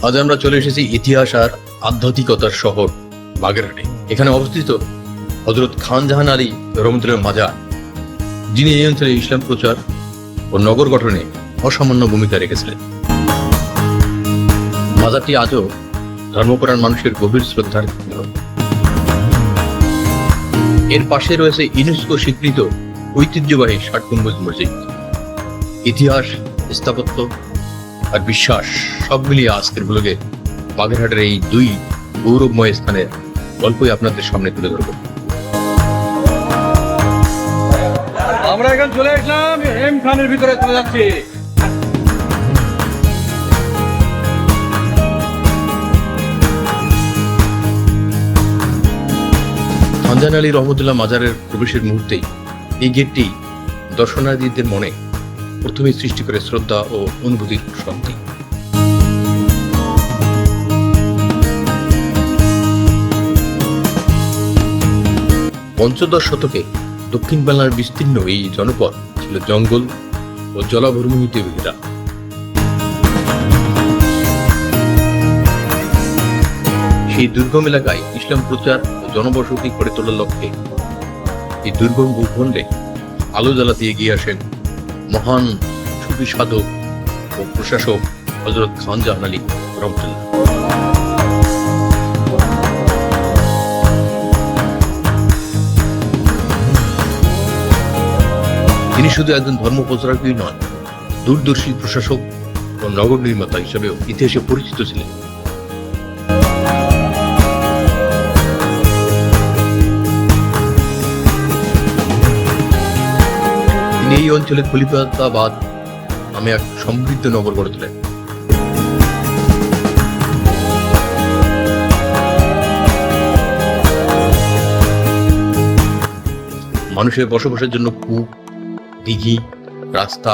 আজ আমরা চলে এসেছি ইতিহাস আর আধ্যাত্মিকতার শহর বাগেরহাটে। এখানে অবস্থিত হযরত খান জাহান আলী রহমতুল্লাহ মাজার, যিনি এই অঞ্চলে ইসলাম প্রচার ও নগর গঠনে অসামান্য ভূমিকা রেখেছিলেন। মাজারটি আজও ধর্মপরায়ণ মানুষের গভীর শ্রদ্ধার কেন্দ্র। এর পাশে রয়েছে ইউনেস্কো স্বীকৃত ঐতিহ্যবাহী ৬০ গম্বুজ মসজিদ। ইতিহাস, স্থাপত্য আর বিশ্বাস সব মিলিয়ে আজকের ব্লগে বাগেরহাটের এই দুই গৌরবময় স্থানের গল্পই আপনাদের সামনে তুলে ধরব। আমরা এখন চলে আসলাম এম খানের ভিতরে চলে যাচ্ছি। খান জাহান আলী রহমতুল্লাহ মাজারের প্রবেশের মুহূর্তেই এই গেটটি দর্শনার্থীদের মনে প্রথমেই সৃষ্টি করে শ্রদ্ধা ও অনুভূতির শান্তি। পঞ্চদশ শতকে দক্ষিণ বাংলার বিস্তীর্ণ এই জনপদ ছিল জঙ্গল ও জলাভূমিতে ঘেরা। সেই দুর্গম এলাকায় ইসলাম প্রচার ও জনবসতি গড়ে তোলার লক্ষ্যে এই দুর্গম ভূখণ্ডে আলো জ্বালাতে এগিয়ে আসেন মহান সুফি সাধক ও প্রশাসক হযরত খান জাহান আলী রহমতুল্লাহ। তিনি শুধু একজন ধর্ম প্রচারকই নন, দূরদর্শী প্রশাসক ও নগর নির্মাতা হিসেবেও ইতিহাসে পরিচিত ছিলেন। তিনি এই অঞ্চলে খলিফাবাদ নামে এক সমৃদ্ধ নগর গড়ে তোলেন। মানুষের বসবাসের জন্য কূপ, দিঘি, রাস্তা,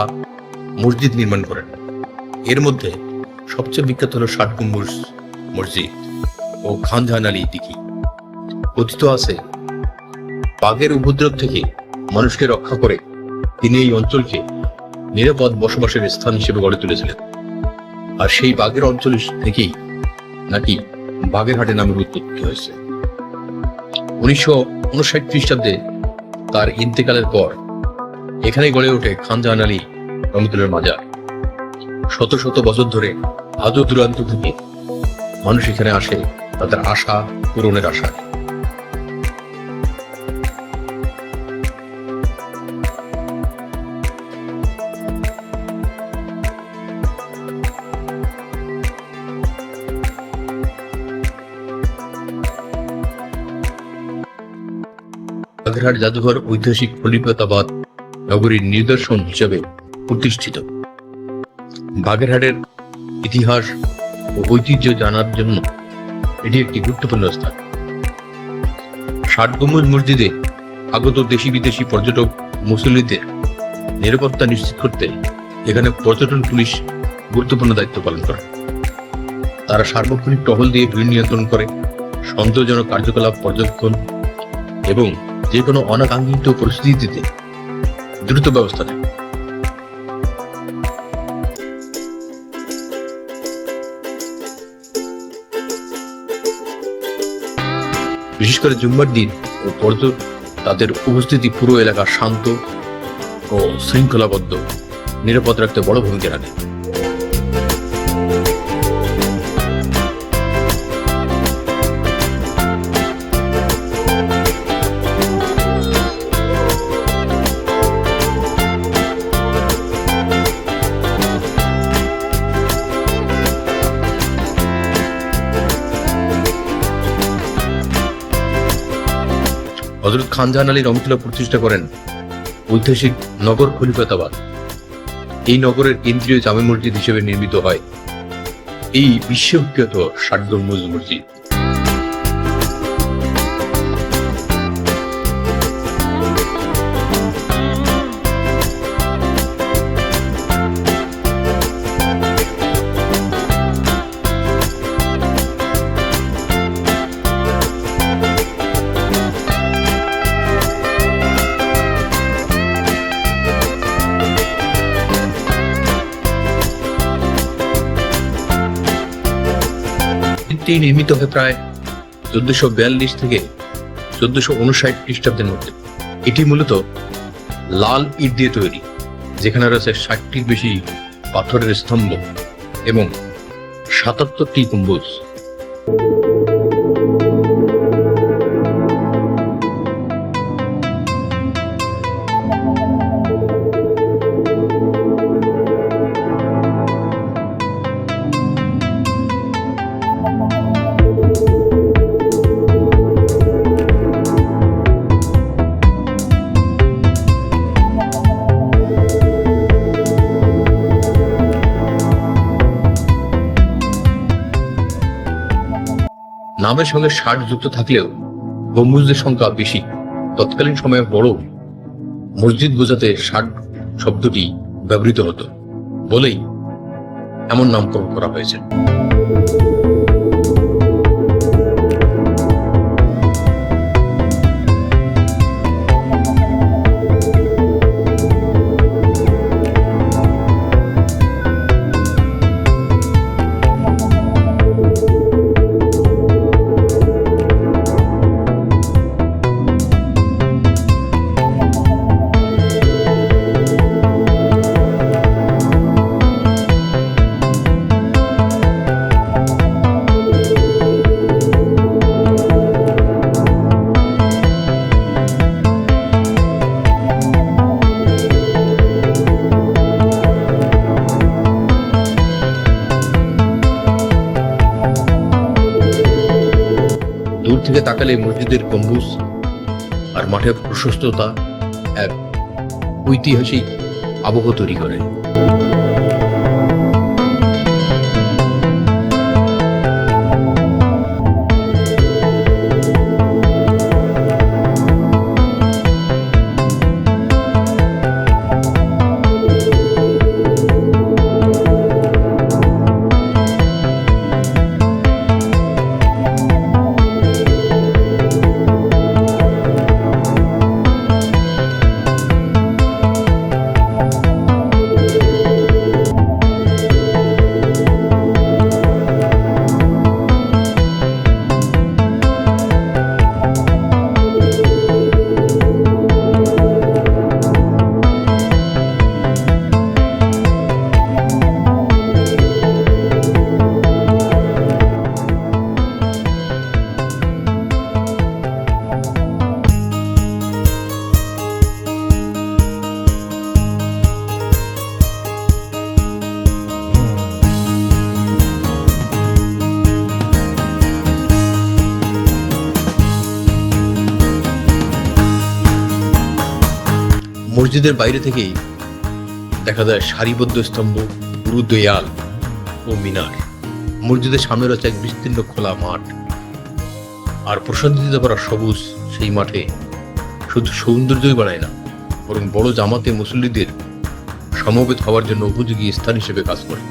মসজিদ নির্মাণ করেন। এর মধ্যে সবচেয়ে বিখ্যাত হল ৬০ গম্বুজ মসজিদ ও খান জাহান আলী দিঘি। কথিত আছে, বাঘের উপদ্রব থেকে মানুষকে রক্ষা করে তিনি এই অঞ্চলকে নিরাপদ বসবাসের স্থান হিসেবে গড়ে তুলেছিলেন। আর সেই বাঘের অঞ্চল থেকেই নাকি বাগেরহাটে নামের উৎপত্তি হয়েছে। ১৯৫৯ খ্রিস্টাব্দে তার ইন্তেকালের পর এখানে গড়ে ওঠে খান জাহান আলী রহমতুল্লাহ মাজার। শত শত বছর ধরে আজও দূরান্ত থেকে মানুষ এখানে আসে তাদের আশা পূরণের আশায়। বাগেরহাট জাদুঘর ঐতিহাসিক খলিফাবাদ নগরীর নিদর্শন হিসেবে প্রতিষ্ঠিত। বাগেরহাটের ইতিহাস ও ঐতিহ্য জানার জন্য এটি একটি গুরুত্বপূর্ণ স্থান। ৬০ গম্বুজ মসজিদে আগত দেশি বিদেশি পর্যটক মুসল্লিদের নিরাপত্তা নিশ্চিত করতে এখানে পর্যটন পুলিশ গুরুত্বপূর্ণ দায়িত্ব পালন করে। তারা সার্বক্ষণিক টহল দিয়ে ভিড় নিয়ন্ত্রণ করে, সন্দেহজনক কার্যকলাপ পর্যবেক্ষণ এবং যে কোনো অনাকাঙ্ক্ষিত পরিস্থিতিতে দ্রুত ব্যবস্থা নেয়। বিশেষ করে জুম্মার দিন ও পর্যটক তাদের উপস্থিতি পুরো এলাকা শান্ত ও শৃঙ্খলাবদ্ধ নিরাপদ রাখতে বড় ভূমিকা রাখে। হযরত খান জাহান আলী রহমতুল্লাহ প্রতিষ্ঠা করেন ঐতিহাসিক নগর খলিফাবাদ। এই নগরের কেন্দ্রীয় জামে মসজিদ হিসেবে নির্মিত হয় এই বিশ্ববিখ্যাত ৬০ গম্বুজ মসজিদ। মসজিদটি নির্মিত হয় প্রায় 1442 থেকে 1459 খ্রিস্টাব্দের মধ্যে। এটি মূলত লাল ইট দিয়ে তৈরি, যেখানে রয়েছে 60টির বেশি পাথরের স্তম্ভ এবং 77টি গম্বুজ। নামের সঙ্গে 60 যুক্ত থাকলেও গম্বুজদের সংখ্যা বেশি। তৎকালীন সময়ে বড় মসজিদ বোঝাতে 60 শব্দটি ব্যবহৃত হতো বলেই এমন নামকরণ করা হয়েছে। দূর থেকে তাকালে মসজিদের গম্বুজ আর মাঠের প্রশস্ততা এক ঐতিহাসিক আবহ তৈরি করে। মসজিদের বাইরে থেকেই দেখা যায় সারিবদ্ধ স্তম্ভ, পুরু দেয়াল ও মিনার। মসজিদের সামনে রয়েছে এক বিস্তীর্ণ খোলা মাঠ, আর প্রসাদিত করা সবুজ সেই মাঠে শুধু সৌন্দর্যই বাড়ায় না, বরং বড় জামাতে মুসল্লিদের সমবেত হওয়ার জন্য উপযোগী স্থান হিসেবে কাজ করে।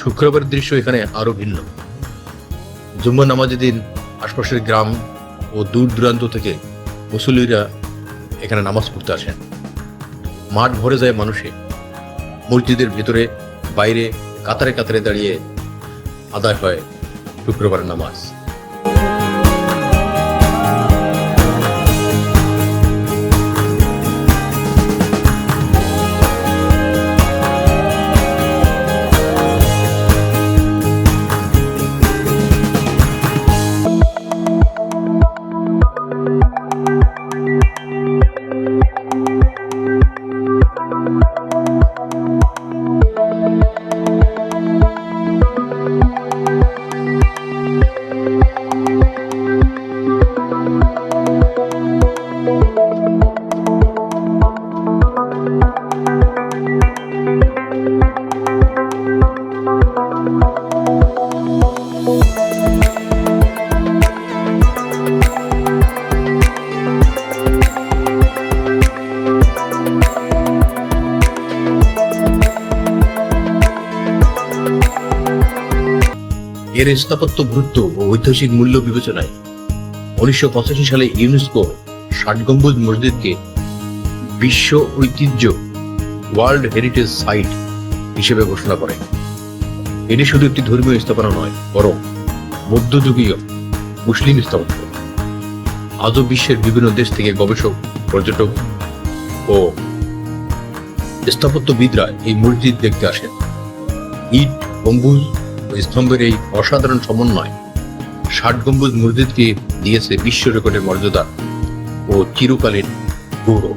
শুক্রবারের দৃশ্য এখানে আরো ভিন্ন। জুম্মা নামাজের দিন আশপাশের গ্রাম ও দূর দূরান্ত থেকে মুসল্লিরা এখানে নামাজ পড়তে আসেন। মাঠ ভরে যায় মানুষে। মসজিদের ভেতরে বাইরে কাতারে কাতারে দাঁড়িয়ে আদায় হয় শুক্রবারের নামাজ। এর স্থাপত্য গুরুত্ব ও ঐতিহাসিক মূল্য বিবেচনায় 1985 সালে ইউনেস্কো 60 গম্বুজ মসজিদকে বিশ্ব ঐতিহ্য ওয়ার্ল্ড হেরিটেজ সাইট হিসেবে ঘোষণা করে। এটি শুধু একটি ধর্মীয় স্থাপনা নয়, বরং মধ্যযুগীয় মুসলিম স্থাপত্য। আজও বিশ্বের বিভিন্ন দেশ থেকে গবেষক, পর্যটক ও স্থাপত্যবিদরা এই মসজিদ দেখতে আসেন। ইট, গম্বুজ ও স্তম্ভের এই অসাধারণ সমন্বয় 60 গম্বুজ মসজিদকে দিয়েছে বিশ্ব রেকর্ডের মর্যাদা ও চিরকালীন গৌরব।